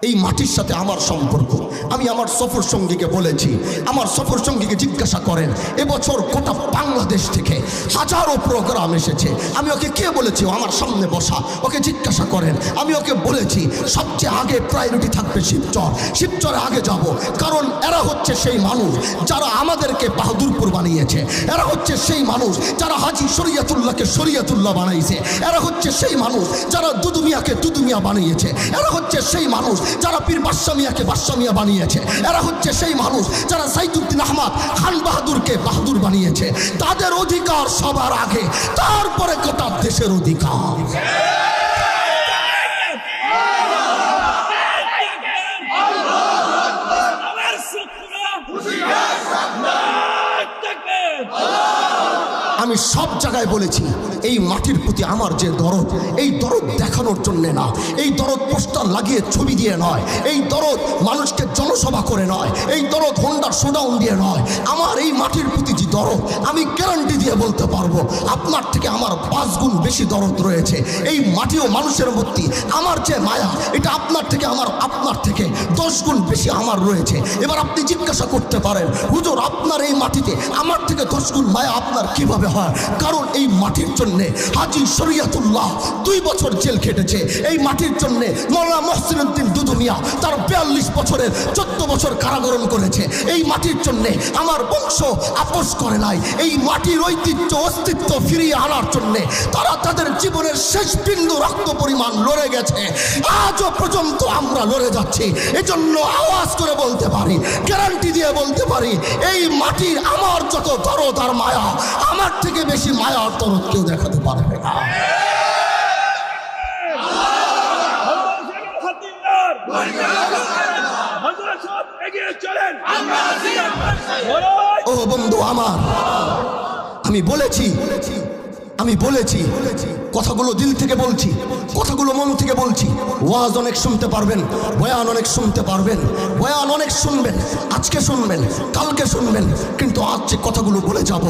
এই মাটির সাথে আমার সম্পর্ক। আমি আমার সফর সঙ্গীকে বলেছি, আমার সফর সঙ্গীকে জিজ্ঞাসা করেন, এবছর গোটা বাংলাদেশ থেকে হাজারো প্রোগ্রাম এসেছে। আমি ওকে কে বলেছি, আমার সামনে বসা, ওকে জিজ্ঞাসা করেন। আমি ওকে বলেছি সবচেয়ে আগে প্রায়োরিটি থাকবে শিবচর, শিবচরে আগে যাব। কারণ এরা হচ্ছে সেই মানুষ যারা আমাদেরকে বাহাদুরপুর বানিয়েছে, এরা হচ্ছে সেই মানুষ যারা হাজি শরিয়তুল্লাহকে শরিয়তুল্লাহ বানাইছে, এরা হচ্ছে সেই মানুষ যারা দুদুমিয়াকে দুদুমিয়া বানিয়েছে, এরা হচ্ছে সেই মানুষ যারা পীর বাদশা মিয়াকে বাদশা মিয়া বানিয়েছে, এরা হচ্ছে সেই মানুষ যারা সাইদুদ্দিন আহমদ খান বাহাদুরকে বাহাদুর বানিয়েছে। তাদের অধিকার সবার আগে, তারপরে গোটা দেশের অধিকার। আমি সব জায়গায় বলেছি, এই মাটির প্রতি আমার যে দরদ, এই দরদ দেখানোর জন্যে না, এই দরদ পোস্টার লাগিয়ে ছবি দিয়ে নয়, এই দরদ মানুষকে জনসভা করে নয়, এই দরদ হোন্ডার শোডাউন দিয়ে নয়। আমার এই মাটির প্রতি যে দরদ, আমি গ্যারান্টি দিয়ে বলতে পারবো আপনার থেকে আমার 5 গুণ বেশি দরদ রয়েছে। এই মাটি ও মানুষের মধ্যে আমার যে মায়া, এটা আপনার থেকে আপনার থেকে 10 গুণ বেশি আমার রয়েছে। এবার আপনি জিজ্ঞাসা করতে পারেন, হুজুর আপনার এই মাটিতে আমার থেকে 10 গুণ মায়া আপনার কিভাবে হয়? কারণ এই মাটির জন্যে হাজি শরিয়তুল্লাহ 2 বছর জেল খেটেছে। এই মাটির জন্যে মৌলানা মহসিন উদ্দিন দুদুমিয়া তার 42 বছরের 14 বছর কারাবরণ করেছে। এই মাটির জন্যে আমার বংশ আপোষ করে নাই। এই মাটির ঐতিহ্য অস্তিত্ব ফিরিয়ে আনার জন্যে তারা তাদের জীবনের শেষ বিন্দু রক্ত পরিমাণ লড়ে গেছে। আজও পর্যন্ত আমরা লড়ে যাচ্ছি। এজন্য আওয়াজ করে বলতে পারি, গ্যারান্টি দিয়ে বলতে পারি, এই মাটির আমার যত দরদ আর মায়া, আমার থেকে বেশি মায়া আর দরদ কেউ দেখাতে পারবে না। ও বন্ধু আমার, আমি বলেছি কথাগুলো দিল থেকে বলছি, কথাগুলো মন থেকে বলছি। ওয়াজ অনেক শুনতে পারবেন, বয়ান অনেক শুনতে পারবেন, বয়ান অনেক শুনবেন, আজকে শুনবেন, কালকে শুনবেন, কিন্তু আজ যে কথাগুলো বলে যাব,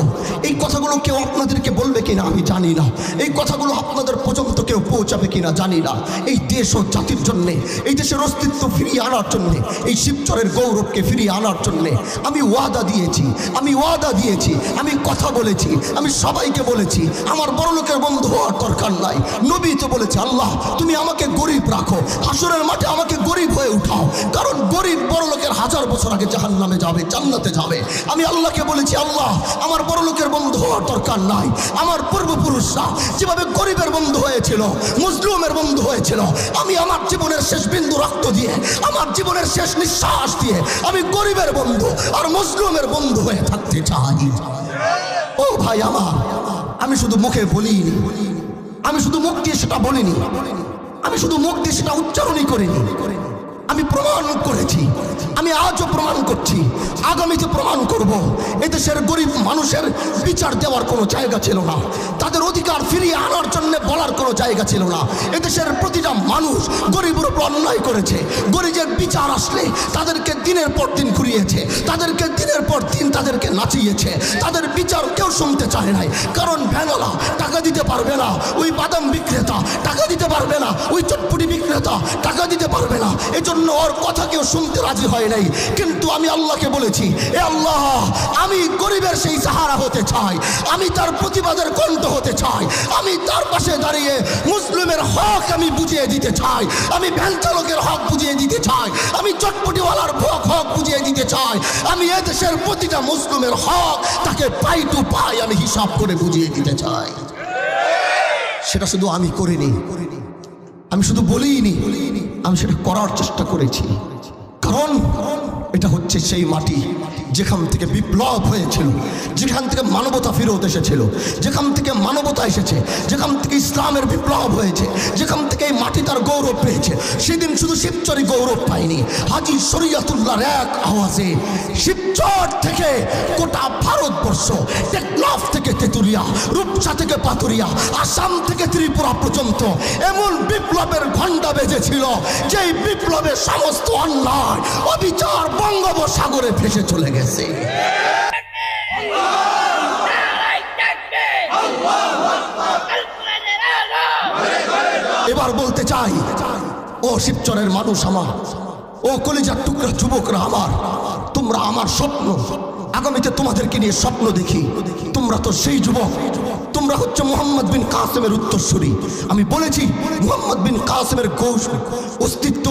এই কথাগুলো কেউ আপনাদেরকে বলবে কিনা আমি জানি না। এই কথাগুলো আপনাদের পর্যন্ত কেউ পৌঁছাবে কিনা জানি না। এই দেশ ও জাতির জন্যে, এই দেশের অস্তিত্ব ফিরিয়ে আনার জন্যে, এই শিবচরের গৌরবকে ফিরিয়ে আনার জন্যে আমি ওয়াদা দিয়েছি, আমি কথা বলেছি, আমি সবাইকে বলেছি আমার বড়লোকের বন্ধু হওয়ার দরকার নাই। নবী তো বলেছে, আল্লাহ তুমি আমাকে গরিব রাখো, হাসরের মাঠে আমাকে গরিব হয়ে উঠাও। কারণ গরিব বড়লোকের 1000 বছর আগে জাহান্নামে যাবে, জান্নাতে যাবে। আমি আল্লাহকে বলেছি, আল্লাহ আমার বড়লোকের বন্ধু হওয়ার দরকার নাই। আমার পূর্বপুরুষরা যেভাবে গরিবের বন্ধু হয়েছিল, মুজলুমের বন্ধু হয়েছিল, আমি আমার জীবনের শেষ বিন্দু রক্ত দিয়ে, আমার জীবনের শেষ নিঃশ্বাস দিয়ে আমি গরিবের বন্ধু আর মুজলুমের বন্ধু হয়ে থাকতে চাই। ও ভাই আমার, আমি শুধু মুখে বলিনি, আমি শুধু মুখ দিয়ে সেটা বলিনি, আমি শুধু মুখ দিয়ে সেটা উচ্চারণই করিনি, আমি প্রমাণ করেছি। আমি আজও প্রমাণ করছি, আগামীতে প্রমাণ করব। এদেশের গরিব মানুষের বিচার দেওয়ার কোনো জায়গা ছিল না, তাদের অধিকার ফিরিয়ে আনার জন্য বলার কোনো জায়গা ছিল না। এদেশের প্রতিটা মানুষ গরিবের উপর অন্যায় করেছে। গরিবের বিচার আসলে তাদেরকে দিনের পর দিন ঘুরিয়েছে, তাদেরকে দিনের পর দিন তাদেরকে নাচিয়েছে। তাদের বিচার কেউ শুনতে চায় নাই। কারণ ভ্যানওয়ালা টাকা দিতে পারবে না, ওই বাদাম বিক্রেতা টাকা দিতে পারবে না, ওই চটপটি বিক্রেতা টাকা দিতে পারবে না। এজন্য ওর কথা কেউ শুনতে রাজি হয় নাই। কিন্তু আমি আল্লাহকে বলেছি, এ আল্লাহ আমি গরিবের সেই সাহারা হতে চাই, আমি তার প্রতিবাদের কণ্ঠ হতে চাই, আমি তার পাশে দাঁড়িয়ে মুসলিমের হক আমি বুঝিয়ে দিতে চাই, আমি ভ্যান চালকের হক বুঝিয়ে দিতে চাই, আমি চটপটিওয়ালার হক বুঝিয়ে দিতে চাই, আমি এদেশের প্রতিটা মুসলিমের হক তাকে পাই টু পাই আমি হিসাব করে বুঝিয়ে দিতে চাই। সেটা শুধু আমি করিনি, আমি শুধু বলিনি, আমি সেটা করার চেষ্টা করেছি। কারণ এটা হচ্ছে সেই মাটি যেখান থেকে বিপ্লব হয়েছিল, যেখান থেকে মানবতা ফেরত এসেছিল, যেখান থেকে মানবতা এসেছে, যেখান থেকে ইসলামের বিপ্লব হয়েছে, যেখান থেকে এই মাটি তার গৌরব পেয়েছে। সেদিন শুধু শিবচরই গৌরব পায়নি, হাজি শরিয়তুল্লাহর এক আওয়াজে শিবচর থেকে গোটা ভারতবর্ষ, টেকনাফ থেকে তেতুলিয়া, রূপসা থেকে পাতুরিয়া, আসাম থেকে ত্রিপুরা পর্যন্ত এমন বিপ্লবের ঘণ্টা বেজেছিল, যেই বিপ্লবের সমস্ত অন্যায় অবিচার বঙ্গোপসাগরে ভেসে চলে গেছে। এবার বলতে চাই, ও শিবচরের মানুষ আমার, ও কলিজার টুকরা যুবকরা আমার, তোমরা আমার স্বপ্ন, আগামীতে তোমাদেরকে নিয়ে স্বপ্ন দেখি। তোমরা তো সেই যুবক, তোমরা হচ্ছে মুহাম্মদ বিন কাসেমের উত্তরসূরি। আমি বলেছি মুহাম্মদ বিন কাসেমের অস্তিত্ব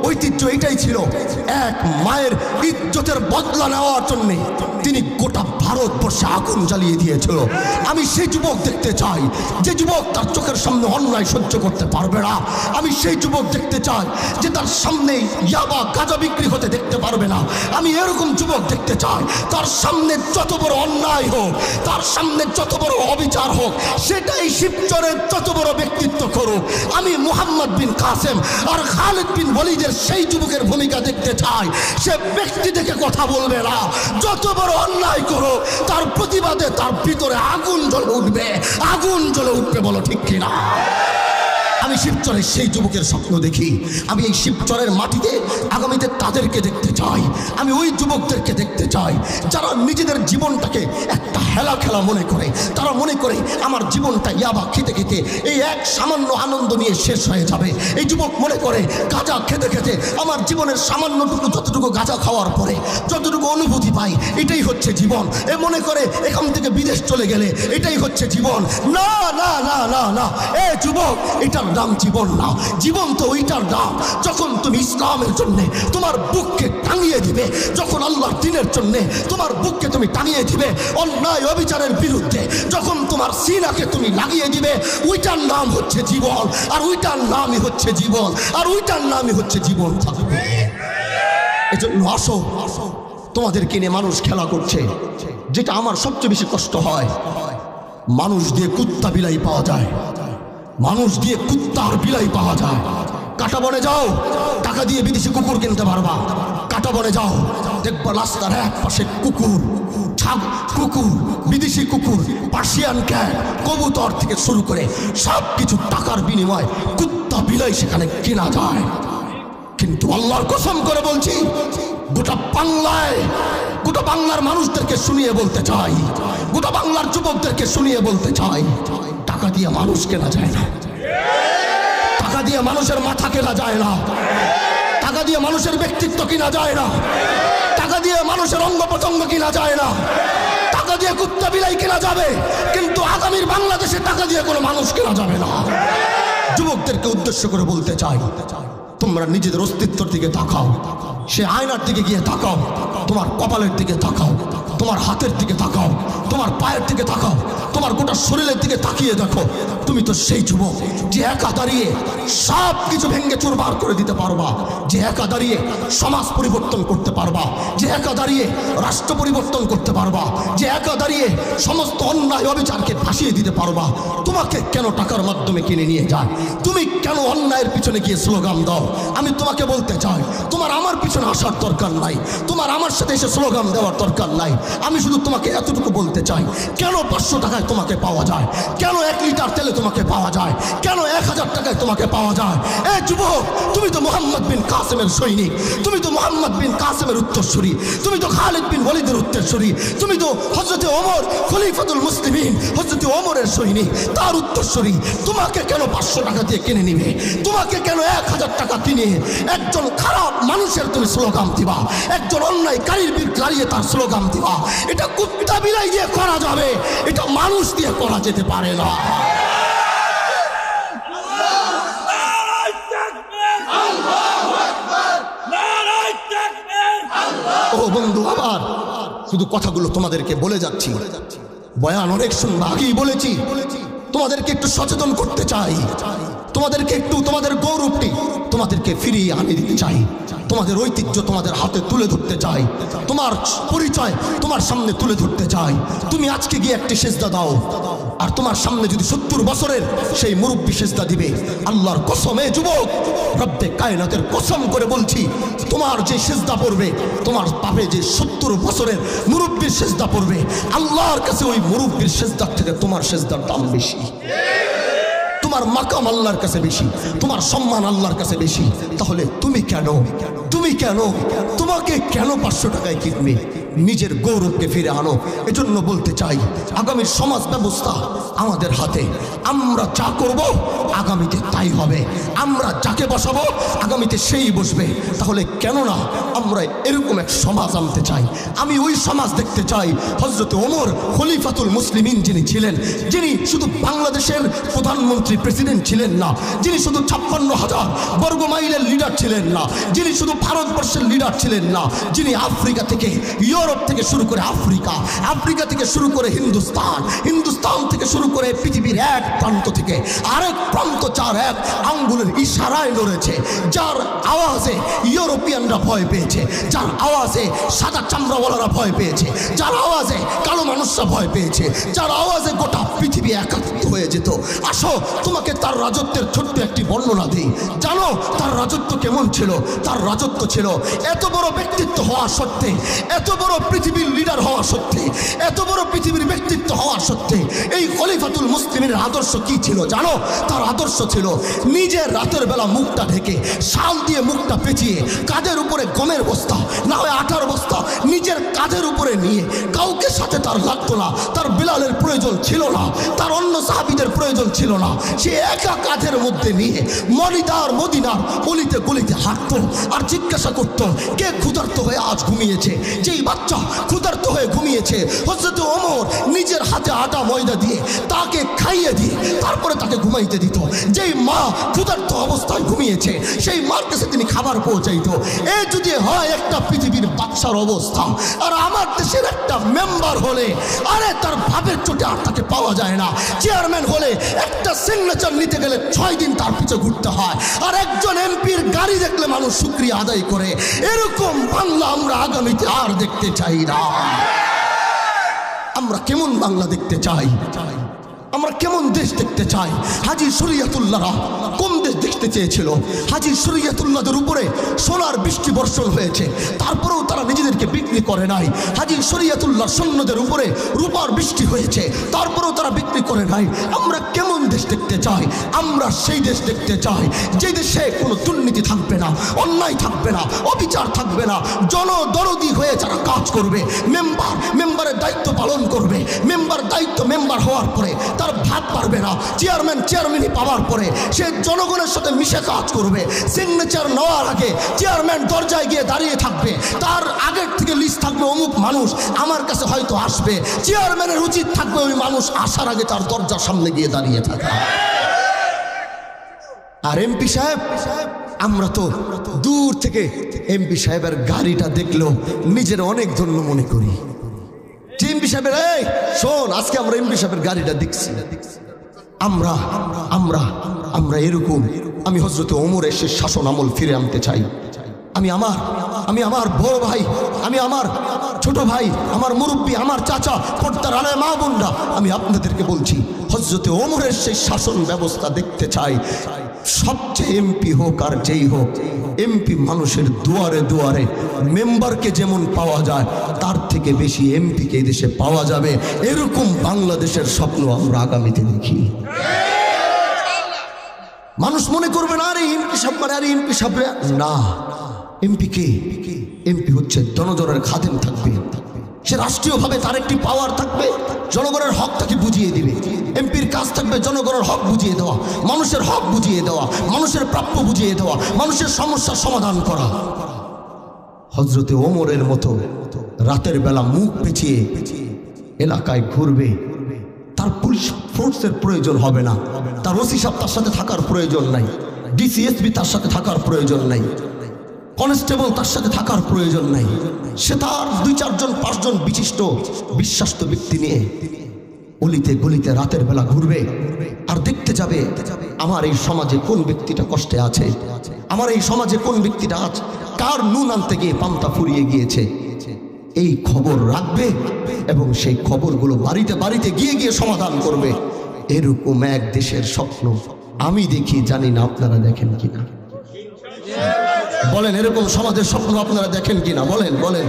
ঐতিহ্য এটাই ছিল, এক মায়ের ইজ্জতের বদলা নেওয়ার জন্যে তিনি গোটা ভারতবর্ষে আগুন জ্বালিয়ে দিয়েছিল। আমি সেই যুবক দেখতে চাই যে যুবক তার চোখের সামনে অন্যায় সহ্য করতে পারবে না। আমি সেই যুবক দেখতে চাই যে তার সামনে ইয়াবা গাঁজা বিক্রি হতে দেখতে পারবে না। আমি এরকম যুবক দেখতে চাই তার সামনে যত বড় অন্যায় হোক, তার সামনে যত বড় অবিচার হোক, সেটাই শিবচরের যত বড় ব্যক্তিত্ব করুক। আমি মুহাম্মদ বিন কাসেম আর খালিদ বিন ওয়ালিদের সেই যুবকের ভূমিকা দেখতে চাই। সে ব্যক্তি দেখে কথা বলবে না, যত বড় অন্যায় করো তার প্রতিবাদে তার ভিতরে আগুন জ্বলে উঠবে, আগুন জ্বলে উঠবে। বলো ঠিক কিনা? আমি শিবচরের সেই যুবকের স্বপ্ন দেখি। আমি এই শিবচরের মাটিতে আগামীতে তাদেরকে দেখতে চাই। আমি ওই যুবকদেরকে দেখতে চাই যারা নিজেদের জীবনটাকে একটা হেলা খেলা মনে করে। তারা মনে করে আমার জীবনটা ইয়াবা খেতে খেতে এই এক সামান্য আনন্দ নিয়ে শেষ হয়ে যাবে। এই যুবক মনে করে গাঁজা খেতে খেতে আমার জীবনের সামান্যটুকু, যতটুকু গাঁজা খাওয়ার পরে যতটুকু অনুভূতি পাই এটাই হচ্ছে জীবন। এ মনে করে এখান থেকে বিদেশ চলে গেলে এটাই হচ্ছে জীবন। না না না না না, এ যুবক, এটার নাম জীবন না। জীবন তো ওইটার নাম যখন তুমি ইসলামের জন্য তোমার বুককে টাঙিয়ে দিবে, যখন আল্লাহর দ্বীনের জন্য তোমার বুককে তুমি টাঙিয়ে দিবে, অন্যায় অবিচারের বিরুদ্ধে যখন তোমার সিনাকে তুমি লাগিয়ে দিবে, ওইটার নাম হচ্ছে জীবন। আর ওইটার নামই হচ্ছে জীবন, আর ওইটার নামই হচ্ছে জীবন থাকবে। এজন্য আসো, তোমাদেরকে নিয়ে মানুষ খেলা করছে। যেটা আমার সবচেয়ে বেশি কষ্ট হয়, মানুষ দিয়ে কুত্তা বিলাই পাওয়া যায়, মানুষ দিয়ে কুত্তার বিলাই পাওয়া যায়। কাটা বনে যাও, টাকা দিয়ে বিদেশি কুকুর কিনতে পারবা। কাটা বনে যাও, দেখবা রাস্তার এক পাশে কুকুর, কুকুর, বিদেশি কুকুর, পার্সিয়ান ক্যাট, কবুতর থেকে শুরু করে সব কিছু টাকার বিনিময়ে কুত্তা বিলাই সেখানে কেনা যায়। কিন্তু আল্লাহর কসম করে বলছি, গোটা বাংলায়, গোটা বাংলার মানুষদেরকে শুনিয়ে বলতে চাই, গোটা বাংলার যুবকদেরকে শুনিয়ে বলতে চাই, টাকা দিয়ে মানুষ কেনা যায় না, টাকা দিয়ে মানুষের মাথা কেনা যায় না, টাকা দিয়ে মানুষের ব্যক্তিত্ব কিনা যায় না, টাকা দিয়ে মানুষের অঙ্গ প্রত্যঙ্গ কিনা যায় না, টাকা দিয়ে কুত্তা বিলাই কেনা যাবে, কিন্তু আগামীর বাংলাদেশে টাকা দিয়ে কোনো মানুষ কেনা যাবে না। যুবকদেরকে উদ্দেশ্য করে বলতে চাই, তোমরা নিজেদের অস্তিত্বের দিকে তাকাও, সে আয়নার দিকে গিয়ে তাকাও, তোমার কপালের দিকে তাকাও, তোমার হাতের দিকে তাকাও, তোমার পায়ের দিকে তাকাও, তোমার গোটা শরীরের দিকে তাকিয়ে দেখো। তুমি তো সেই যুবক যে একা দাঁড়িয়ে সব কিছু ভেঙে চুরমার করে দিতে পারবা, যে একা দাঁড়িয়ে সমাজ পরিবর্তন করতে পারবা, যে একা দাঁড়িয়ে রাষ্ট্র পরিবর্তন করতে পারবা, যে একা দাঁড়িয়ে সমস্ত অন্যায় অবিচারকে ভাসিয়ে দিতে পারবা। তোমাকে কেন টাকার মাধ্যমে কিনে নিয়ে যায়? তুমি কেন অন্যায়ের পিছনে গিয়ে স্লোগান দাও? আমি তোমাকে বলতে চাই, তোমার আমার পিছনে আসার দরকার নাই, তোমার আমার সাথে এসে স্লোগান দেওয়ার দরকার নাই। আমি শুধু তোমাকে এতটুকু বলতে চাই, কেন 500 টাকায় তোমাকে পাওয়া যায়, কেন 1 লিটার তেলে তোমাকে পাওয়া যায়, কেন 1000 টাকায় তোমাকে পাওয়া যায়? এ যুবক, তুমি তো মুহাম্মদ বিন কাসেমের সৈনিক, তুমি তো মুহাম্মদ বিন কাসেমের উত্তরসূরি, তুমি তো খালিদ বিন ওয়ালিদের উত্তরসূরি, তুমি তো হযরতে ওমর খলিফাতুল মুসলিমিন, হযরতে ওমরের সৈনিক, তার উত্তরসূরি। তোমাকে কেন 500 টাকা দিয়ে কিনে নিবে? তোমাকে কেন 1000 টাকা কিনে একজন খারাপ মানুষের তুমি স্লোগান দিবা, একজন অন্যায়কারীর বিরুদ্ধে দাঁড়িয়ে তার স্লোগান দিবা? এটা কুত্তা বিলাই দিয়ে করা যাবে, এটা মানুষ দিয়ে করা যেতে পারে না। ও বন্ধু, আবার শুধু কথাগুলো তোমাদেরকে বলে যাচ্ছি, বয়ান অনেক শুনবা, আগেই বলেছি। তোমাদেরকে একটু সচেতন করতে চাই, তোমাদেরকে একটু তোমাদের গৌরবটি তোমাদেরকে ফিরিয়ে আনিয়ে দিতে চাই, তোমাদের ঐতিহ্য তোমাদের হাতে তুলে ধরতে চাই, তোমার পরিচয় তোমার সামনে তুলে ধরতে চাই। তুমি আজকে গিয়ে একটি সেজদা দাও, আর তোমার সামনে যদি 70 বছরের সেই মুরব্বী সেজদা দিবে, আল্লাহর কসমে যুবক, রব্বে কায়নাতের কসম করে বলছি, তোমার যে সেজদা পড়বে, তোমার পাপে যে 70 বছরের মুরব্বীর সেজদা পড়বে, আল্লাহর কাছে ওই মুরব্বীর সেজদার থেকে তোমার সেজদার দাম বেশি, তোমার মাকাম আল্লাহর কাছে বেশি, তোমার সম্মান আল্লাহর কাছে বেশি। তাহলে তুমি কেন, তোমাকে কেন 500 টাকায় কিনবে? নিজের গৌরবকে ফিরে আনো। এজন্য বলতে চাই, আগামীর সমাজ ব্যবস্থা আমাদের হাতে। আমরা যা করব আগামীতে তাই হবে, আমরা যাকে বসাবো আগামীতে সেই বসবে। তাহলে কেন না আমরা এরকম এক সমাজ আনতে চাই। আমি ওই সমাজ দেখতে চাই হযরত ওমর খলিফাতুল মুসলিমিন যিনি ছিলেন, যিনি শুধু বাংলাদেশের প্রধানমন্ত্রী প্রেসিডেন্ট ছিলেন না, যিনি শুধু 56,000 বর্গ মাইলের লিডার ছিলেন না, যিনি শুধু ভারতবর্ষের লিডার ছিলেন না, যিনি আফ্রিকা থেকে, ইউরোপ থেকে শুরু করে আফ্রিকা, আফ্রিকা থেকে শুরু করে হিন্দুস্তান, হিন্দুস্তান থেকে শুরু করে পৃথিবীর এক প্রান্ত থেকে আরেক প্রান্ত, যার এক আঙ্গুলের ইশারায় লড়েছে, যার আওয়াজে ইউরোপিয়ানরা ভয় পেয়েছে, যার আওয়াজে সাদা চামড়াওয়ালারা ভয় পেয়েছে, যার আওয়াজে কালো মানুষরা ভয় পেয়েছে, যার আওয়াজে গোটা পৃথিবী একাত্ম হয়ে যেত। আসো তোমাকে তার রাজত্বের ছোট্ট একটি বর্ণনা দিই। জানো তার রাজত্ব কেমন ছিল? তার রাজত্ব ছিল এত বড় ব্যক্তিত্ব হওয়া সত্ত্বে, এত বড় পৃথিবীর লিডার হওয়া সত্ত্বে, এত বড় পৃথিবীর ব্যক্তিত্ব হওয়া সত্ত্বে এই খলিফাতুল মুসলিমের আদর্শ কি ছিল জানো? তার আদর্শ ছিল নিজের রাতের বেলা মুখটা ঢেকে, শাল দিয়ে মুখটা পেঁচিয়ে, কাঁধের উপরে গমের বস্তা না হয় আটার বস্তা নিজের কাঁধের উপরে নিয়ে, কাউকে সাথে তার লাগতো না, তার বিলালের প্রয়োজন ছিল না, তার অন্য সাহাবীদের প্রয়োজন ছিল না, সে একা কাঁধের মধ্যে নিয়ে মদিনার গলিতে গলিতে হাঁটতো আর জিজ্ঞাসা করতো কে ক্ষুধার্ত হয়ে আজ ঘুমিয়েছে। যেই বাচ্চা ক্ষুধার্ত হয়ে ঘুমিয়েছে হযরত ওমর নিজের হাতে আটা ময়দা দিয়ে তাকে খাইয়ে দিয়ে তারপরে তাকে ঘুমাইতে দিত। যেই মা ক্ষুধার্ত অবস্থায় ঘুমিয়েছে সেই মার কাছে তিনি খাবার পৌঁছাইতো। এ যদি হয় একটা পৃথিবীর বাদশার অবস্থা, আর আমার দেশের একটা মেম্বার হলে আরে তার ভাবের চোটে আর তাকে পাওয়া যায় না। চেয়ারম্যান হলে একটা সিগনেচার নিতে গেলে 6 দিন তার পিছে ঘুরতে হয়, আর একজন এমপির গাড়ি দেখলে মানুষ শুকরিয়া আদায় করে। এরকম বাংলা আমরা আগামীতে আর দেখতে চাই না। আমরা কেমন বাংলা দেখতে চাই? আমরা কেমন দেশ দেখতে চাই? হাজী শরীয়তুল্লাহরা কোন দেশ দেখতে চেয়েছিল? হাজী শরীয়তুল্লাহদের উপরে সোনার বৃষ্টি বর্ষণ হয়েছে, তারপরেও তারা নিজেদেরকে বিক্রি করে নাই। হাজী শরীয়তুল্লাহ সৈন্যদের উপরে রূপার বৃষ্টি হয়েছে, তারপরেও তারা বিক্রি করে নাই। আমরা কেমন দেশ দেখতে চাই? আমরা সেই দেশ দেখতে চাই যে দেশে কোনো দুর্নীতি থাকবে না, অন্যায় থাকবে না, অবিচার থাকবে না, জনদরদি হয়ে যারা কাজ করবে, মেম্বারের দায়িত্ব পালন করবে, মেম্বার হওয়ার পরে তার ভাত পারবে না, চেয়ারম্যানই পাওয়ার পরে সে জনগণের সাথে মিশে কাজ করবে। সিগনেচার নেওয়ার আগে চেয়ারম্যান দরজায় গিয়ে দাঁড়িয়ে থাকবে, তার আগের থেকে লিস্ট থাকবে অমুক মানুষ আমার কাছে হয়তো আসবে, চেয়ারম্যানের উচিত থাকবে ওই মানুষ আসার আগে তার দরজার সামনে গিয়ে দাঁড়িয়ে থাকা। আর এমপি সাহেব, আমরা তো দূর থেকে এমপি সাহেবের গাড়িটা দেখলেও নিজের অনেক ধন্য মনে করি। এমপি সাহেবের এই শোন, আজকে আমরা এমপি সাহেবের গাড়িটা দেখছি। আমরা এরকম, আমি হযরত ওমরের সে শাসন আমল ফিরে আনতে চাই। আমি আমার বড় ভাই, আমি আমার ছোট ভাই, আমার মুরব্বী, আমার চাচা, পর্দার আলে মা বোনরা, আমি আপনাদেরকে বলছি হযরত ওমরের সেই শাসন ব্যবস্থা দেখতে চাই। সবচেয়ে এমপি হোক আর যেই হোক, এমপি মানুষের দুয়ারে দুয়ারে, মেম্বারকে যেমন পাওয়া যায় তার থেকে বেশি এমপিকে এই দেশে পাওয়া যাবে। এরকম বাংলাদেশের স্বপ্ন আমরা আগামীতে দেখি। মানুষ মনে করবে না আরে এমপি সাহেব মানে আরে এমপি সাহেব না। এমপি কে? এমপি হচ্ছে জনগণের খাদেম থাকবে, সে রাষ্ট্রীয়ভাবে তার একটি পাওয়ার থাকবে, জনগণের হক তাকে বুঝিয়ে দিবে। এমপির কাজ থাকবে জনগণের হক বুঝিয়ে দেওয়া, মানুষের হক বুঝিয়ে দেওয়া, মানুষের প্রাপ্য বুঝিয়ে দেওয়া, মানুষের সমস্যার সমাধান করা। হযরতে ওমরের মতো রাতের বেলা মুখ পেঁচিয়ে এলাকায় ঘুরবে, তার পুলিশ ফোর্সের প্রয়োজন হবে না, তার ওসি সাহেব তার সাথে থাকার প্রয়োজন নাই, ডিসিএসপি তার সাথে থাকার প্রয়োজন নাই, কনস্টেবল তার সাথে থাকার প্রয়োজন নাই। সে তার 2-4 জন 5 জন বিশিষ্ট বিশ্বাস্ত ব্যক্তি নিয়ে অলিতে গলিতে রাতের বেলা ঘুরবে আর দেখতে যাবে আমার এই সমাজে কোন ব্যক্তিটা কষ্টে আছে, আমার এই সমাজে কোন ব্যক্তিটা আছে, কার নুন আনতে গিয়ে পান্তা ফুরিয়ে গিয়েছে, এই খবর রাখবে এবং সেই খবরগুলো বাড়িতে বাড়িতে গিয়ে গিয়ে সমাধান করবে। এরকম এক দেশের স্বপ্ন আমি দেখি, জানি না আপনারা দেখেন কিনা। বলেন এরকম সমাজের স্বপ্ন আপনারা দেখেন কিনা? বলেন বলেন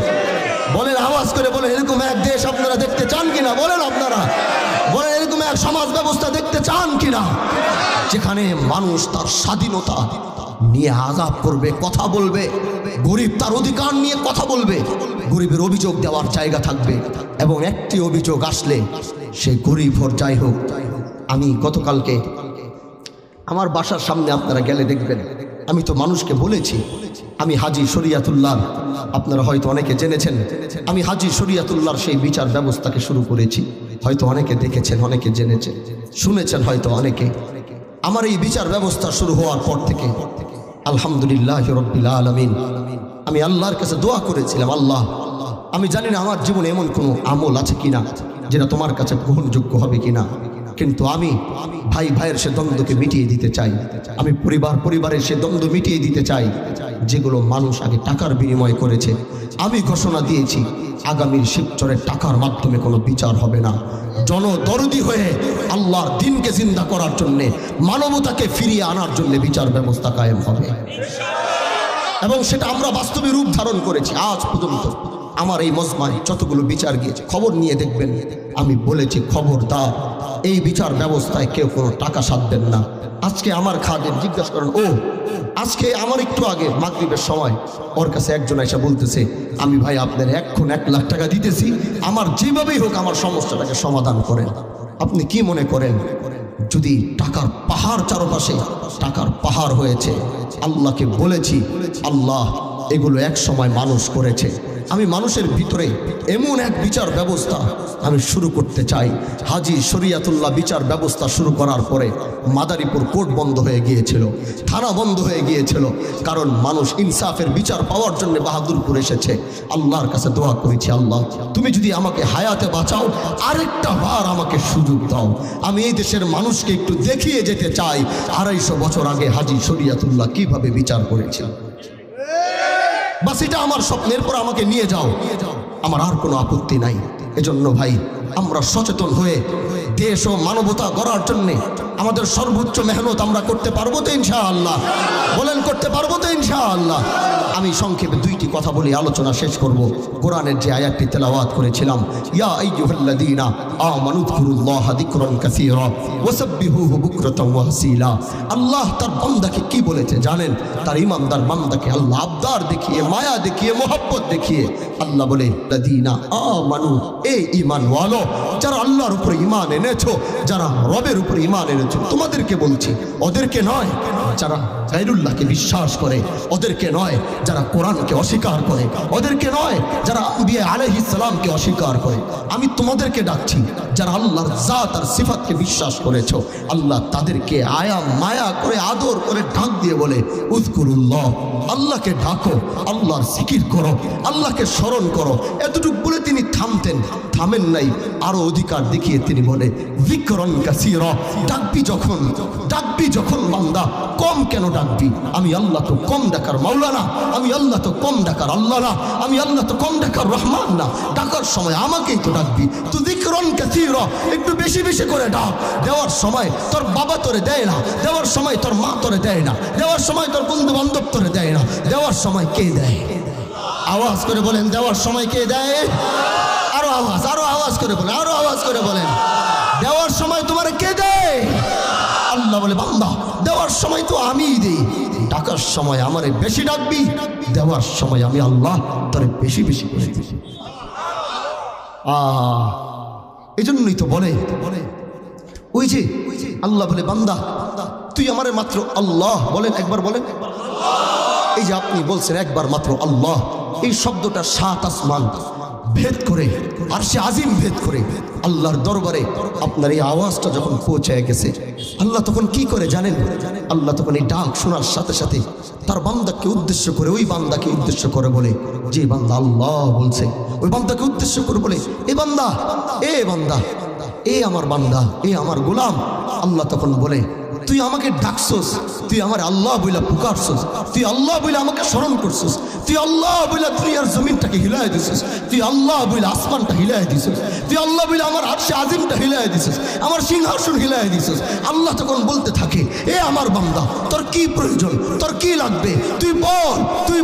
বলেন, আওয়াজ করে বলেন, এরকম এক দেশ আপনারা দেখতে চান কিনা? বলেন আপনারা, বলেন এরকম এক সমাজ ব্যবস্থা দেখতে চান কিনা যেখানে মানুষ তার স্বাধীনতা নিয়ে আযাব করবে, কথা বলবে। গরিব তার অধিকার নিয়ে কথা বলবে, গরিবের অভিযোগ দেওয়ার জায়গা থাকবে, এবং একটি অভিযোগ আসলে সে গরিব হোক যাই হোক। আমি গতকালকে আমার বাসার সামনে আপনারা গেলে দেখবেন, আমি তো মানুষকে বলেছি আমি হাজী শরিয়াতুল্লাহ, আপনারা হয়তো অনেকে জেনেছেন, আমি হাজী শরিয়াতুল্লাহর সেই বিচার ব্যবস্থাকে শুরু করেছি। হয়তো অনেকে দেখেছেন, অনেকে জেনেছেন, শুনেছেন হয়তো অনেকে। আমার এই বিচার ব্যবস্থা শুরু হওয়ার পর থেকে আলহামদুলিল্লাহ রাব্বিল আলামিন, আমি আল্লাহর কাছে দোয়া করেছিলাম, আল্লাহ আমি জানি না আমার জীবনে এমন কোনো আমল আছে কিনা যেটা তোমার কাছে গ্রহণযোগ্য হবে কিনা, কিন্তু আমি ভাই ভাইয়ের সে দ্বন্দ্বকে মিটিয়ে দিতে চাই। আমি পরিবারের সে দ্বন্দ্ব মিটিয়ে দিতে চাই যেগুলো মানুষ আগে টাকার বিনিময় করেছে। আমি ঘোষণা দিয়েছি আগামীর শিবচরের টাকার মাধ্যমে কোনো বিচার হবে না। জনদরদি হয়ে আল্লাহর দিনকে জিন্দা করার জন্যে, মানবতাকে ফিরিয়ে আনার জন্য বিচার ব্যবস্থা কায়েম হবে, এবং সেটা আমরা বাস্তবে রূপ ধারণ করেছি। আজ পর্যন্ত আমার এই মজমায় যতগুলো বিচার গিয়েছে, খবর নিয়ে দেখবেন, আমি বলেছি খবরদার এই বিচার ব্যবস্থায় কেউ কোনো টাকা সাধবেন না। আজকে আমার খাদের জিজ্ঞাসা করেন, ও আজকে আমার একটু আগে মাগরিবের সময় ওর কাছে একজন এসে বলতেছে, আমি ভাই আপনার এখন 1 লাখ টাকা দিতেছি, আমার যেভাবেই হোক আমার সমস্যাটাকে সমাধান করেন। আপনি কি মনে করেন যদি টাকার পাহাড় চারপাশে টাকার পাহাড় হয়েছে? আল্লাহকে বলেছি, আল্লাহ এগুলো এক সময় মানুষ করেছে, আমি মানুষের ভিতরে এমন এক বিচার ব্যবস্থা আমি শুরু করতে চাই। হাজী শরিয়াতুল্লাহ বিচার ব্যবস্থা শুরু করার পরে মাদারীপুর কোর্ট বন্ধ হয়ে গিয়েছিল, থানা বন্ধ হয়ে গিয়েছিল, কারণ মানুষ ইনসাফের বিচার পাওয়ার জন্য বাহাদুরপুর এসেছে। আল্লাহর কাছে দোয়া করেছি, আল্লাহ তুমি যদি আমাকে হায়াতে বাঁচাও, আরেকটা বার আমাকে সুযোগ দাও, আমি এই দেশের মানুষকে একটু দেখিয়ে যেতে চাই 250 বছর আগে হাজী শরিয়াতুল্লাহ কিভাবে বিচার করেছিল। বাস এটা আমার স্বপ্নের পর আমাকে নিয়ে যাও, আমার আর কোনো আপত্তি নাই। এজন্য ভাই আমরা সচেতন হয়ে দেশ ও মানবতা গড়ার জন্য আমাদের সর্বোচ্চ মেহনত আমরা করতে পারবো তো ইনশাআল্লাহ? বলেন করতে পারবো তো ইনশাআল্লাহ? আমি সংক্ষেপে 2টি কথা বলে আলোচনা শেষ করব। কোরআনের যে আয়াতটি তেলাওয়াত করেছিলাম, ইয়া আইয়ুহাল্লাযীনা আমানু যকুরুল্লাহা যিকরান কাসীরা ওয়াসাব্বিহুহু বুকরাতাও ওয়া আসীলা। আল্লাহ তার বান্দাকে কি বলেছে জানেন? তার ঈমানদার বান্দাকে আল্লাহ আবদার দেখিয়ে, মায়া দেখিয়ে, মোহাব্বত দেখিয়ে আল্লাহ বলে, লাযীনা আমানু, এই ঈমানওয়ালো যারা আল্লাহর উপরে ঈমান এনেছো, যারা রবের উপরে ঈমান এনেছো, তোমাদেরকে বলছি, ওদেরকে নয় যারা গায়রুল্লাহকে বিশ্বাস করে, ওদেরকে নয় যারা কোরআনকে অস্বীকার করে, ওদেরকে নয় যারা আম্বিয়া আলাইহিস সালামকে অস্বীকার করে, আমি তোমাদেরকে ডাকছি যারা আল্লাহর জাত আর সিফাতকে বিশ্বাস করেছো। আল্লাহ তাদেরকে আয়া মায়া করে আদর করে ডাক দিয়ে বলে, উযকুরুল্লাহ, আল্লাহকে ডাকো, আল্লাহর জিকির করো, আল্লাহকে স্মরণ করো। এতটুকু বলে তিনি থামেন নাই, আরো অধিকার দেখিয়ে তিনি বলে, যিকরান কাসীরা, ডাকবি যখন বান্দা, কম কেন ডাকবি? আমি আল্লাহ তো কম ডাকার মাওলা না, আমি আল্লাহ তো কম ডাকার আল্লাহ না, আমি আল্লাহ তো কম ডাকার রহমান না। ডাকার সময় আমাকেই তো ডাকবি। তো যিকরান কাসীরা, একটু বেশি বেশি করে ডাক। দেওয়ার সময় তোর বাবা তোরে দেয় না, দেওয়ার সময় তোর মা তোরে দেয় না, দেওয়ার সময় তোর বন্ধু বান্ধব তোরে দেয় না, দেওয়ার সময় কে দেয়? আওয়াজ করে বলেন, দেওয়ার সময় কে দেয়? আরো আওয়াজ করে বলেন, আরো আওয়াজ করে বলেন, দেওয়ার সময় তোমার কে দেয়? আল্লাহ বলে, বান্দা দেওয়ার সময় তো আমিই দেই, ডাকার সময় আমারে বেশি ডাকবি, দেওয়ার সময় আমি আল্লাহ তোরে বেশি বেশি করে দিই। এই জন্যই তো বলে, ওই যে আল্লাহ বলে, বান্দা তুই আমারে মাত্র আল্লাহ বলেন, একবার বলেন। এই যে আপনি বলছেন একবার মাত্র আল্লাহ, এই শব্দটা 7 আসমান ভেদ করে, আর সে আজিম ভেদ করে আল্লাহর দরবারে আপনার এই আওয়াজটা যখন পৌঁছে গেছে, আল্লাহ তখন কি করে জানেন? আল্লাহ তখন এই ডাক শোনার সাথে সাথে তার বান্দাকে উদ্দেশ্য করে, ওই বান্দাকে উদ্দেশ্য করে বলে, যে বান্দা আল্লাহ বলছে, ওই বান্দাকে উদ্দেশ্য করে বলে, এ বান্দা, এ আমার বান্দা, এ আমার গোলাম। আল্লাহ তখন বলে, তুই আমাকে ডাকছস, তুই আমার আল্লাহ বইলা পুকারছস, তুই আল্লাহ বইলা আমাকে স্মরণ করছস, তুই আল্লাহ বইলা দুনিয়ার জমিনটাকে হিলাই দিছস, তুই আল্লাহ বইলা আসমানটা হিলাই দিছস, তুই আল্লাহ বইলা আমার আরশে আজিমটা হিলাই দিছস, আমার সিংহাসন হিলাই দিছস। আল্লাহ তখন বলতে থাকে, এ আমার বান্দা, তোর কি প্রয়োজন, তোর কি লাগবে, তুই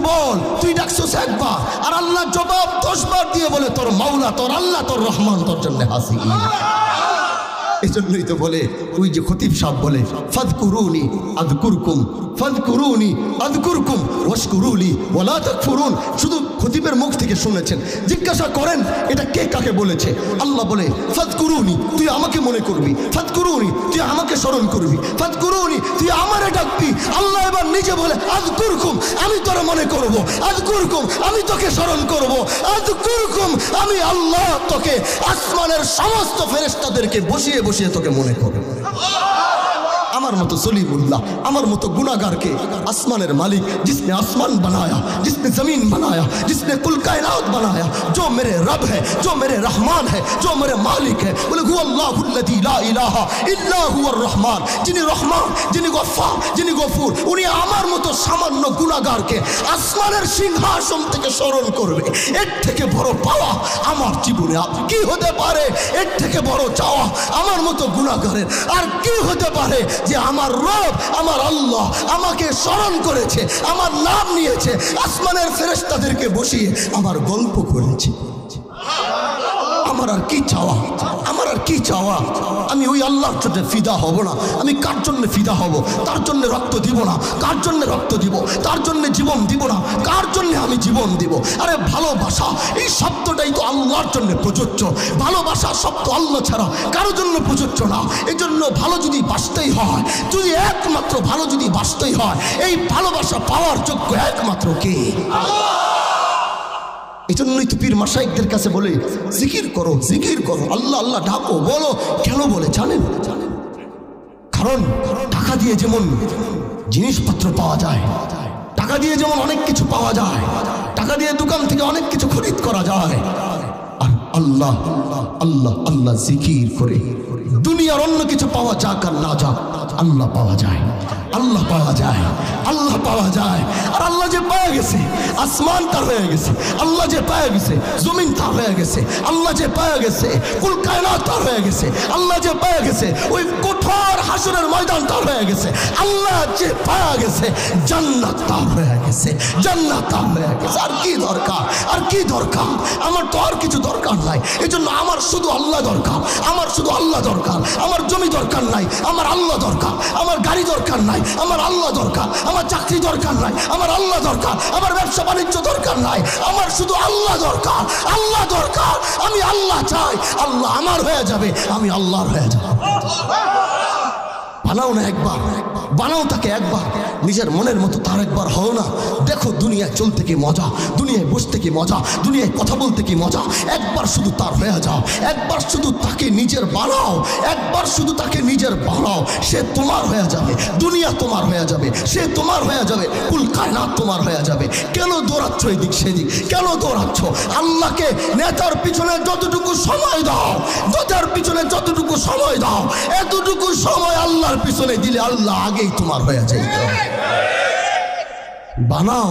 বল, তুই ডাকছস একবার, আর আল্লাহ জবাব 10 বার দিয়ে বলে, তোর মাওলা, তোর আল্লাহ, তোর রহমান তোর জন্য হাসি। এই জন্যই তো বলে ওই যে খতিব সাহেব বলে ফাযকুরুনি আযকুরকুম, ফাযকুরুনি আযকুরকুম ওয়াশকুরুলি ওয়ালা তাকফুরুন। শুধু খতিবের মুখ থেকে শুনেছেন, জিজ্ঞাসা করেন এটা কে কাকে বলেছে। আল্লাহ বলে ফাযকুরুনি, তুই আমাকে মনে করবি, ফাযকুরুনি তুই আমাকে স্মরণ করবি, ফাযকুরুনি তুই আমারে ডাকবি। আল্লাহ এবার নিজে বলে আযকুরকুম, আমি তোরে মনে করব, আযকুরকুম আমি তোকে স্মরণ করব, আযকুরকুম আমি আল্লাহ তোকে আসমানের সমস্ত ফেরেশতাদেরকে বসিয়ে বসিয়ে তোকে মনে করব। আমার মতো সলিমুল্লাহ, আমার মতো গুনাহগারকে আসমানের মালিক, जिसने आसमान बनाया, जिसने जमीन बनाया, जिसने कुल कायनात बनाया, जो मेरे रब है, जो मेरे रहमान है, जो मेरे मालिक है, बोले हुवल्लाहुल्लज़ी ला इलाहा इल्ला हुवर रहमान, যিনি রহমান, যিনি গফফার, যিনি গফুর, উনি আমার মতো সামান্য গুনাহগারকে আসমানের সিংহাসন থেকে স্মরণ করবে। এর থেকে বড় পাওয়া আমার জীবনে আর কি হতে পারে? এর থেকে বড় চাওয়া আমার মতো গুনাহগারের আর কি হতে পারে? যে আমার রব, আমার আল্লাহ আমাকে স্মরণ করেছে, আমার নাম নিয়েছে, আসমানের ফেরেশতাদেরকে বসিয়ে আমার গল্প করেছে। আমার আর কি চাওয়া? আমার আর কি চাওয়া? আমি ওই আল্লাহর জন্য ফিদা হব না? আমি কার জন্য ফিদা হব? তার জন্য রক্ত দিব না? কার জন্য রক্ত দিব? তার জন্য জীবন দিব না? কার জন্য আমি জীবন দিব? আরে ভালোবাসা এই শব্দটাই তো আল্লাহর জন্য প্রযোজ্য। ভালোবাসা শব্দ আল্লাহ ছাড়া কারোর জন্য প্রযোজ্য না। এই জন্য ভালো যদি বাসতেই হয়, যদি একমাত্র ভালো যদি বাসতেই হয়, এই ভালোবাসা পাওয়ার যোগ্য একমাত্র কে? এই জন্যই তো পীর মাশায়েখদের কাছে বলে জিকির করো, জিকির করো, আল্লাহ আল্লাহ ডাকো। বলো কেন বলে জানেন? কারণ টাকা দিয়ে যেমন জিনিসপত্র পাওয়া যায়, টাকা দিয়ে যেমন অনেক কিছু পাওয়া যায়, টাকা দিয়ে দোকান থেকে অনেক কিছু খরিদ করা যায়, আর আল্লাহ আল্লাহ আল্লাহ জিকির করে দুনিয়ার অন্য কিছু পাওয়া যাক আর না যাক, আল্লাহ পাওয়া যায়, আল্লাহ পাওয়া যায়, আল্লাহ পাওয়া যায়। আর আল্লাহ যে পাওয়া গেছে, আসমান তার হয়ে গেছে, আল্লাহ যে পাওয়া গেছে, জমিন তার হয়ে গেছে, আল্লাহ যে পাওয়া গেছে, কুল কায়নাত তার হয়ে গেছে, আল্লাহ যে পাওয়া গেছে, ওই কঠোর হাসরের ময়দান তার হয়ে গেছে, আল্লাহ যে পাওয়া গেছে, জান্নাত তার হয়ে গেছে, জান্নাত তার হয়ে গেছে। আর কি দরকার? আর কি দরকার? আমার তো আর কিছু দরকার নাই। এই জন্য আমার শুধু আল্লাহ দরকার, আমার শুধু আল্লাহ দরকার। আমার জমি দরকার নাই, আমার আল্লাহ দরকার। আমার গাড়ি দরকার নাই, আমার আল্লাহ দরকার। আমার চাকরি দরকার নাই, আমার আল্লাহ দরকার। আমার ব্যবসা বাণিজ্য দরকার নাই, আমার শুধু আল্লাহ দরকার, আল্লাহ দরকার। আমি আল্লাহ চাই, আল্লাহ আমার হয়ে যাবে, আমি আল্লাহর হয়ে যাব। বানাও না একবার, বানাও তাকে একবার, নিজের মনের মতো তার একবার হও না। দেখো দুনিয়ায় চলতে কি মজা, দুনিয়ায় বসতে কি মজা, দুনিয়ায় কথা বলতে কি মজা। একবার শুধু তার হয়ে যাও, একবার শুধু তাকে নিজের বানাও, একবার শুধু তাকে নিজের বানাও। সে তোমার হয়ে যাবে, দুনিয়া তোমার হয়ে যাবে, সে তোমার হয়ে যাবে, কুল কায়নাত তোমার হয়ে যাবে। কেন দৌড়াচ্ছ এদিক সেদিক? কেন দৌড়াচ্ছ? আল্লাহকে নেতার পিছনে যতটুকু সময় দাও, নেতার পিছনে যতটুকু সময় দাও, এতটুকু সময় আল্লাহর পিছনে দিলে আল্লাহ আগেই তোমার হয়ে যায়। বানাও,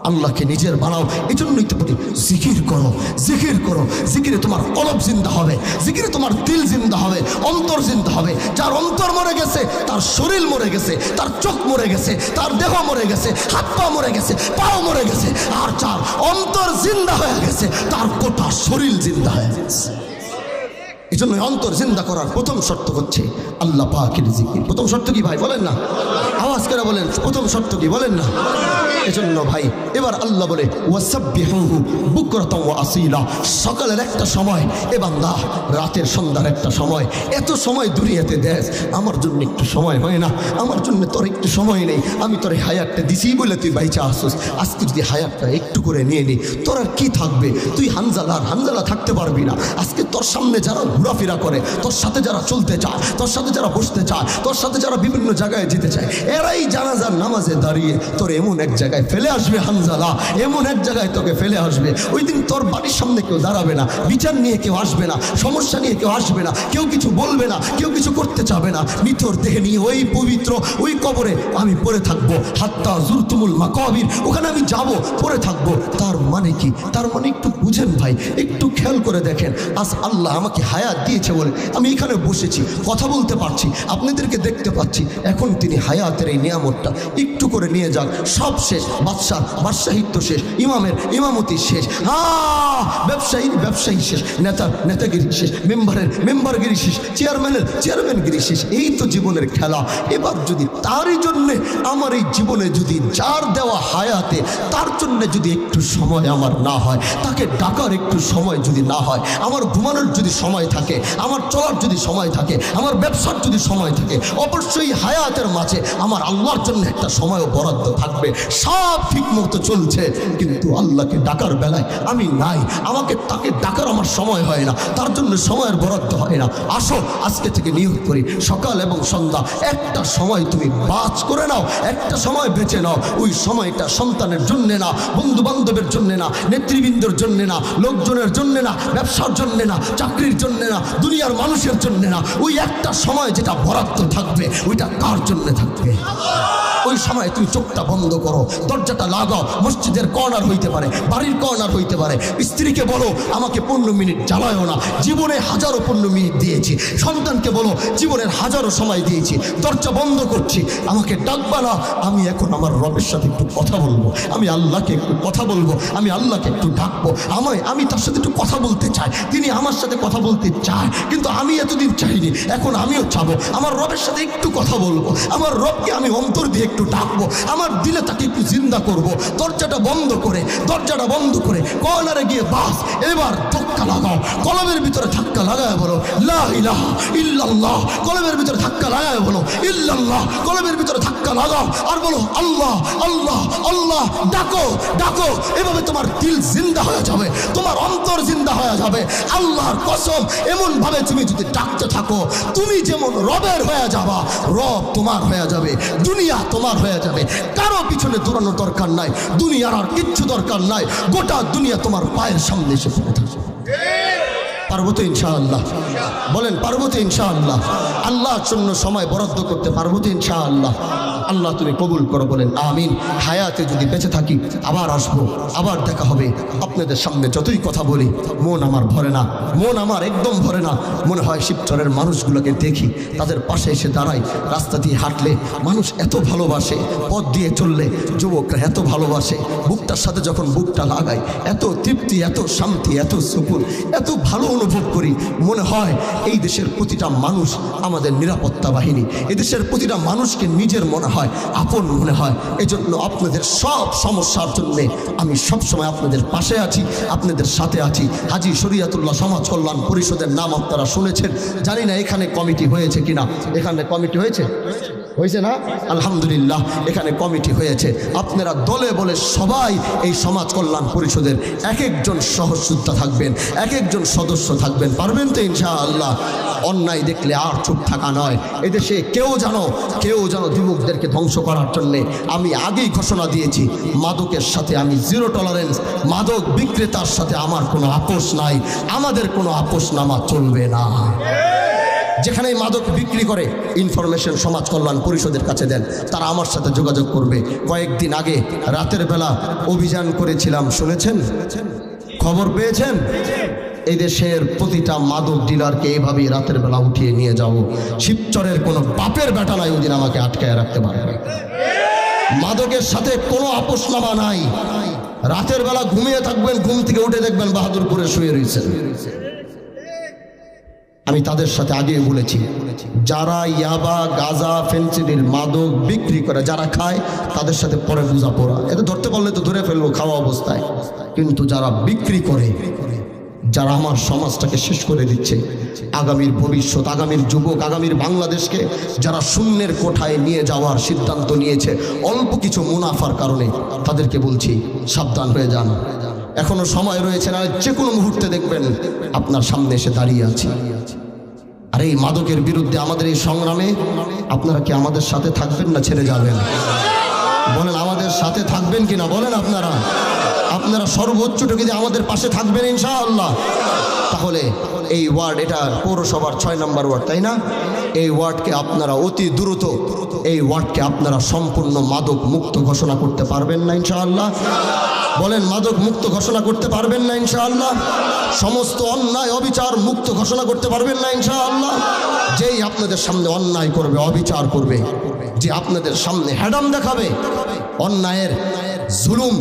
আল্লাহকে নিজের বানাও। এই জন্যই তো বলি জিকির করো, জিকির করো। জিকিরে তোমার কলব জিন্দা হবে, জিকিরে তোমার দিল জিন্দা হবে, অন্তর জিন্দা হবে। যার অন্তর মরে গেছে, তার শরীর মরে গেছে, তার চোখ মরে গেছে, তার দেহ মরে গেছে, হাত পা মরে গেছে, পাও মরে গেছে। আর যার অন্তর জিন্দা হয়ে গেছে, তার গোটা শরীর জিন্দা হয়ে গেছে। এই জন্য অন্তর জিন্দা করার প্রথম শর্ত হচ্ছে আল্লাহ পাকের জিকির। প্রথম শর্ত কি ভাই বলেন না? আওয়াজ করে বলেন, প্রথম শর্ত কি বলেন না? এজন্য ভাই এবার আল্লাহ বলে ওয়াসাব্বিহুহু বুকরাতাও ওয়া আসীলা। সকালের একটা সময়, এ বান্দা রাতের সন্ধ্যার একটা সময়, এত সময় দুনিয়াতে দেশ, আমার জন্য একটু সময় হয় না? আমার জন্য তোর একটু সময় নেই? আমি তোর হায়াতটা দিছি বলে তুই বাইচা আসছিস। আজকে যদি হায়াতটা একটু করে নিয়ে নি, তোর আর কি থাকবে? তুই হানজালা থাকতে পারবি না। আজকে তোর সামনে যারা ঘোরাফেরা করে, তোর সাথে যারা চলতে চায়, তোর সাথে যারা বসতে চায়, তোর সাথে যারা বিভিন্ন জায়গায় যেতে চায়, এরাই জানাজার নামাজে দাঁড়িয়ে তোর এমন এক জায়গায় ফেলে আসবে হানজালা, এমন এক জায়গায় তোকে ফেলে আসবে। ওই দিন তোর বাড়ির সামনে কেউ দাঁড়াবে না, বিচার নিয়ে কেউ আসবে না, সমস্যা নিয়ে কেউ আসবে না, কেউ কিছু বলবে না, কেউ কিছু করতে চাবে না। নিথর দেহে নিয়ে ওই পবিত্র ওই কবরে আমি পড়ে থাকবো, হাত্তা জুরতুমুল মাকাবির, ওখানে আমি যাব, পড়ে থাকবো। তার মানে কি? তার মানে একটু বুঝেন ভাই, একটু খেয়াল করে দেখেন। আজ আল্লাহ আমাকে হায়াত দিয়েছে বলে আমি এখানে বসেছি, কথা বলতে পারছি, আপনাদেরকে দেখতে পাচ্ছি। এখন তিনি হায়াতের এই নিয়ামতটা একটু করে নিয়ে যাক, সব শেষ। বাদশাহিত্ব শেষ, ইমামের ইমামতি শেষ, ব্যবসায়ী শেষ, নেতাগিরি শেষ, মেম্বারগিরি শেষ, চেয়ারম্যানগিরি শেষ। এই তো জীবনের খেলা। এবার যদি তারই জন্যে আমার এই জীবনে যদি যার দেওয়া হায়াতে তার জন্যে যদি একটু সময় আমার না হয়, তাকে ডাকার একটু সময় যদি না হয়, আমার ঘুমানোর যদি সময় থাকে, আমার চলার যদি সময় থাকে, আমার ব্যবসার যদি সময় থাকে, অবশ্যই হায়াতের মাঝে আমার আল্লাহর জন্য একটা সময়ও বরাদ্দ থাকবে। সব ঠিক মতো চলছে, কিন্তু আল্লাহকে ডাকার বেলায় আমি নাই, তাকে ডাকার আমার সময় হয় না, তার জন্য সময়ের বরাদ্দ হয় না। আসো আজকে থেকে নিয়োগ করি, সকাল এবং সন্ধ্যা একটা সময় তুমি বাজ করে নাও, একটা সময় বেঁচে নাও। ওই সময়টা সন্তানের জন্যে না, বন্ধু বান্ধবের জন্যে না, নেতৃবৃন্দর জন্যে না, লোকজনের জন্যে না, ব্যবসার জন্যে না, চাকরির জন্যে না, দুনিয়ার মানুষের জন্যে না। ওই একটা সময় যেটা বরাদ্দ থাকবে, ওইটা কার জন্যে থাকবে? ওই সময় তুমি চোখটা বন্ধ করো, দরজাটা লাগাও। মসজিদের কর্নার হইতে পারে, বাড়ির কর্নার হইতে পারে। স্ত্রীকে বলো আমাকে 15 মিনিট জ্বালায়ও না, জীবনে হাজারো 15 মিনিট দিয়েছি। সন্তানকে বলো জীবনের হাজারো সময় দিয়েছি, দরজা বন্ধ করছি, আমাকে ডাকবা না। আমি এখন আমার রবের সাথে একটু কথা বলবো, আমি আল্লাহকে একটু কথা বলবো, আমি আল্লাহকে একটু ডাকবো। আমি তার সাথে একটু কথা বলতে চাই, তিনি আমার সাথে কথা বলতে চায়, কিন্তু আমি এতদিন চাইনি, এখন আমিও চাবো আমার রবের সাথে একটু কথা বলবো, আমার রবকে আমি অন্তর দিয়ে একটু ডাকবো, আমার দিলে তাকে একটু জিন্দা করবো। দরজাটা বন্ধ করে কর্নারে গিয়ে বাস এবার ধাক্কা লাগাও, কলমের ভিতরে ধাক্কা লাগায় বলো লা ইলাহা ইল্লাল্লাহ, কলমের ভিতরে ধাক্কা লাগায় বলো ইল্লাল্লাহ, কলমের ভিতরে ধাক্কা লাগাও আর বলো আল্লাহ আল্লাহ আল্লাহ। ডাকো, এভাবে তোমার দিল জিন্দা হয়ে যাবে, তোমার অন্তর জিন্দা হয়ে যাবে। আল্লাহর কসম, এমন ভাবে তুমি যদি ডাকতে থাকো, তুমি যেমন রবের হয়ে যাবা, রব তোমার হয়ে যাবে, দুনিয়া তোমার হয়ে যাবে। কারো পিছনে দৌড়ানোর দরকার নাই, দুনিয়ার আর কিচ্ছু দরকার নাই, গোটা দুনিয়া তোমার পায়ের সামনে এসে পড়ে থাকবে। পারবো তো ইনশাআল্লাহ? বলেন পারবো তো ইনশাআল্লাহ? আল্লাহর জন্য সময় বরাদ্দ করতে পারবো তো ইনশাআল্লাহ? আল্লাহ তুমি কবুল করো, বলেন আমিন। হায়াতে যদি বেঁচে থাকি আবার আসবো, আবার দেখা হবে। আপনাদের সামনে যতই কথা বলি মন আমার ভরে না, মন আমার একদম ভরে না। মনে হয় শিবচরের মানুষগুলোকে দেখি, তাদের পাশে এসে দাঁড়াই, রাস্তা দিয়ে হাঁটলে মানুষ এত ভালোবাসে, পথ দিয়ে চললে যুবকরা এত ভালোবাসে, বুকটার সাথে যখন বুকটা লাগাই এত তৃপ্তি, এত শান্তি, এত সুকুন, এত ভালো অনুভব করি। মনে হয় এই দেশের প্রতিটা মানুষ আমাদের নিরাপত্তা বাহিনী, এদেশের প্রতিটা মানুষকে নিজের মনে হয়, আপন মনে হয়। এজন্য আপনাদের সব সমস্যার জন্যে আমি সবসময় আপনাদের পাশে আছি, আপনাদের সাথে আছি। হাজী শরীয়তুল্লাহ সমাজ কল্যাণ পরিষদের নাম আপনারা শুনেছেন, জানি না এখানে কমিটি হয়েছে কিনা। এখানে কমিটি হয়েছে না? আলহামদুলিল্লাহ, এখানে কমিটি হয়েছে। আপনারা দলে বলে সবাই এই সমাজ কল্যাণ পরিষদের এক একজন সহযোদ্ধা থাকবেন, এক একজন সদস্য থাকবেন। পারবেন তো ইনশাআল্লাহ? অন্যায় দেখলে আর চুপ থাকা নয়। এদেশে কেউ যেন যুবকদেরকে ধ্বংস করার জন্যে আমি আগেই ঘোষণা দিয়েছি, মাদকের সাথে আমি জিরো টলারেন্স, মাদক বিক্রেতার সাথে আমার কোনো আপোষ নাই, আমাদের কোনো আপোষনামা চলবে না। যেখানে মাদক বিক্রি করে ইনফরমেশন সমাজ কল্যাণ পরিষদের কাছে দেন, তারা আমার সাথে যোগাযোগ করবে। কয়েকদিন আগে রাতের বেলা অভিযান করেছিলাম, শুনেছেন? খবর পেয়েছেন? এই দেশের প্রতিটা মাদক ডিলারকে এভাবেই রাতের বেলা উঠিয়ে নিয়ে যাব। শিবচরের কোনো বাপের বেটা নাই ওদিন আমাকে আটকায় রাখতে পারবে। মাদকের সাথে কোনো আপোষনামা নাই। রাতের বেলা ঘুমিয়ে থাকবেন, ঘুম থেকে উঠে দেখবেন বাহাদুরপুরে শুয়ে রয়েছেন। আমি তাদের সাথে আগে বলেছি, যারা ইয়াবা, গাঁজা, ফেন্সিডিল, মাদক বিক্রি করে, যারা খায় তাদের সাথে পরে বোঝাপড়া, এটা ধরতে পারলে তো ধরে ফেলবো খাওয়া অবস্থায়। কিন্তু যারা বিক্রি করে, যারা আমার সমাজটাকে শেষ করে দিচ্ছে, আগামীর ভবিষ্যৎ, আগামীর যুবক, আগামীর বাংলাদেশকে যারা শূন্যের কোঠায় নিয়ে যাওয়ার সিদ্ধান্ত নিয়েছে অল্প কিছু মুনাফার কারণে, তাদেরকে বলছি সাবধান হয়ে যান। এখনো সময় রয়েছে, না যে কোনো মুহূর্তে দেখবেন আপনার সামনে এসে দাঁড়িয়ে আছি। আর এই মাদকের বিরুদ্ধে আমাদের এই সংগ্রামে আপনারা কি আমাদের সাথে থাকবেন না ছেড়ে যাবেন? বলেন আমাদের সাথে থাকবেন কিনা? বলেন আপনারা সর্বোচ্চটুকু যে আমাদের পাশে থাকবেন ইনশাআল্লাহ। তাহলে এই ওয়ার্ড, এটা পৌরসভার 6 নম্বর ওয়ার্ড, তাই না? এই ওয়ার্ডকে আপনারা অতি দ্রুত, এই ওয়ার্ডকে আপনারা সম্পূর্ণ মাদক মুক্ত ঘোষণা করতে পারবেন না ইনশাআল্লাহ? বলেন মাদক মুক্ত ঘোষণা করতে পারবেন না ইনশাআল্লাহ? সমস্ত অন্যায় অবিচার মুক্ত ঘোষণা করতে পারবেন না ইনশাআল্লাহ? যেই আপনাদের সামনে অন্যায় করবে, অবিচার করবে, যে আপনাদের সামনে হ্যাডাম দেখাবে, অন্যায়ের জুলুম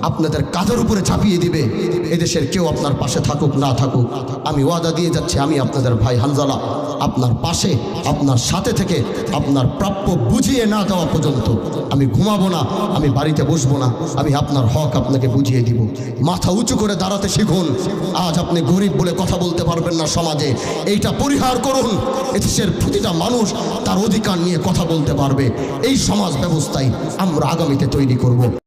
আপনাদের কাঁধের উপরে চাপিয়ে দিবে। এদেশের কেউ আপনার পাশে থাকুক না থাকুক, আমি ওয়াদা দিয়ে যাচ্ছি, আমি আপনাদের ভাই হানজালা আপনার পাশে, আপনার সাথে থেকে আপনার প্রাপ্য বুঝিয়ে না দেওয়া পর্যন্ত আমি ঘুমাবো না, আমি বাড়িতে বসবো না, আমি আপনার হক আপনাকে বুঝিয়ে দিব। মাথা উঁচু করে দাঁড়াতে শিখুন। আজ আপনি গরিব বলে কথা বলতে পারবেন না সমাজে, এইটা পরিহার করুন। এদেশের প্রতিটা মানুষ তার অধিকার নিয়ে কথা বলতে পারবে। এই সমাজ ব্যবস্থাই আমরা আগামীতে তৈরি করব।